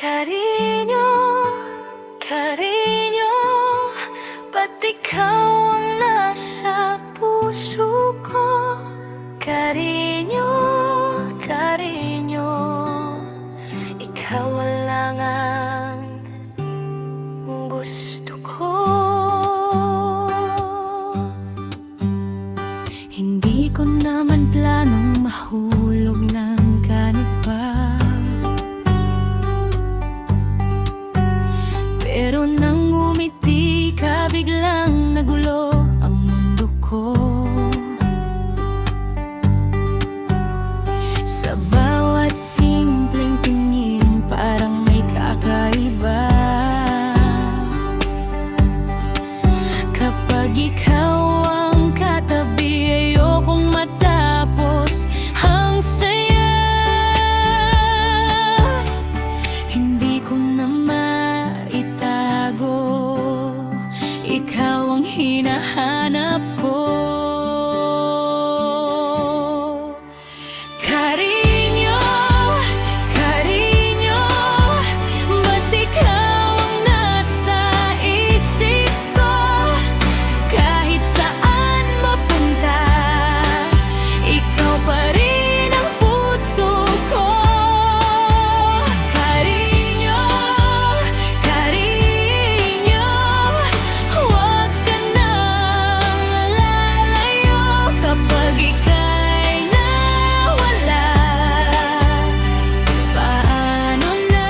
Cariño, cariño, ba't ikaw ang nasa puso ko? Cariño, cariño, ikaw lang ang gusto ko. Hindi ko naman planong mahulog ng kaniba, pero nang umiti ka, biglang nagulo ang mundo ko. Sa bawat simpleng tingin, parang may kakaiba. Kapag ikaw ang katabi, ayokong matapos ang saya. Hindi ko na maitago, ikaw ang hinahanap ko. Cariño, cariño, ba't ikaw ang nasa isip ko? Kahit saan mapunta, ikaw pa rin ang puso ko. Cariño, cariño, huwag ka nang lalayo. Kapag ika'y nawala, paano na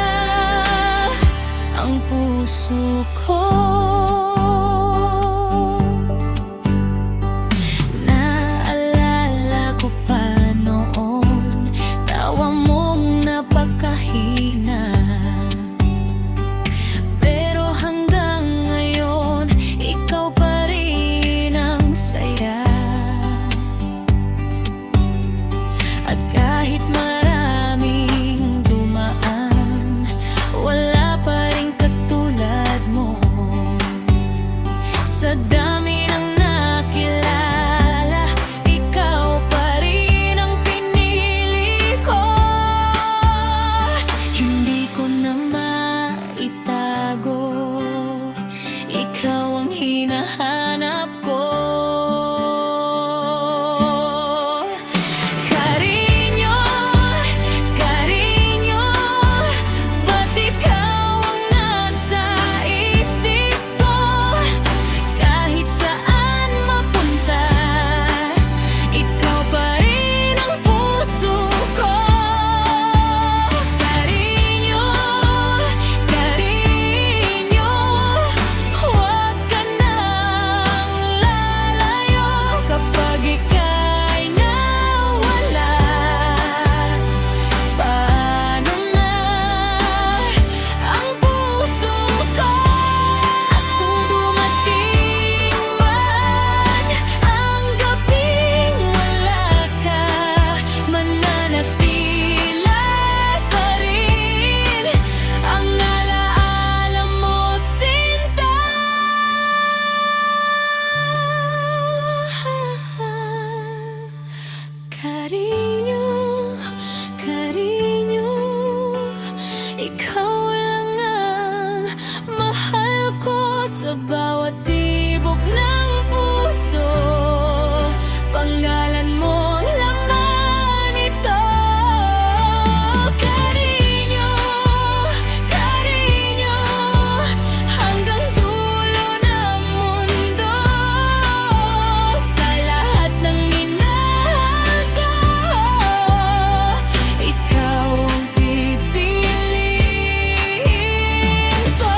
ang puso ko? Naalala ko pa noon, tawa mong napakahina. Pero hanggang ngayon, ikaw pa rin ang saya. At kahit maraming dumaan, wala pa rin katulad mo. Sa dami ng nakilala, ikaw pa rin ang pinili ko. Hindi ko na maitago, ikaw ang hinahanap ko. Cariño, cariño, ba't ikaw ang nasa isip ko? Kahit saan mapunta, ikaw pa rin ang puso ko. Cariño, cariño, huwag ka nang lalayo. Kapag ika'y nawala, paano na ang puso ko? At kung dumating man ang gabing wala ka, mananatili pa rin ang alaala mo, sinta. Cariño, cariño, ikaw lang ang mahal ko. Sa bawat tibok ng puso, panggalan mo ang laman ito. Cariño, cariño, hanggang dulo ng mundo. Sa lahat ng minahal ko, ikaw ang pipiliin ko.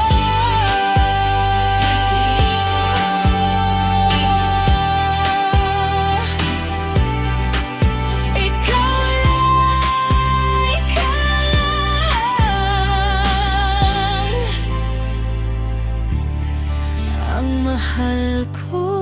Ikaw lang, ang mahal ko.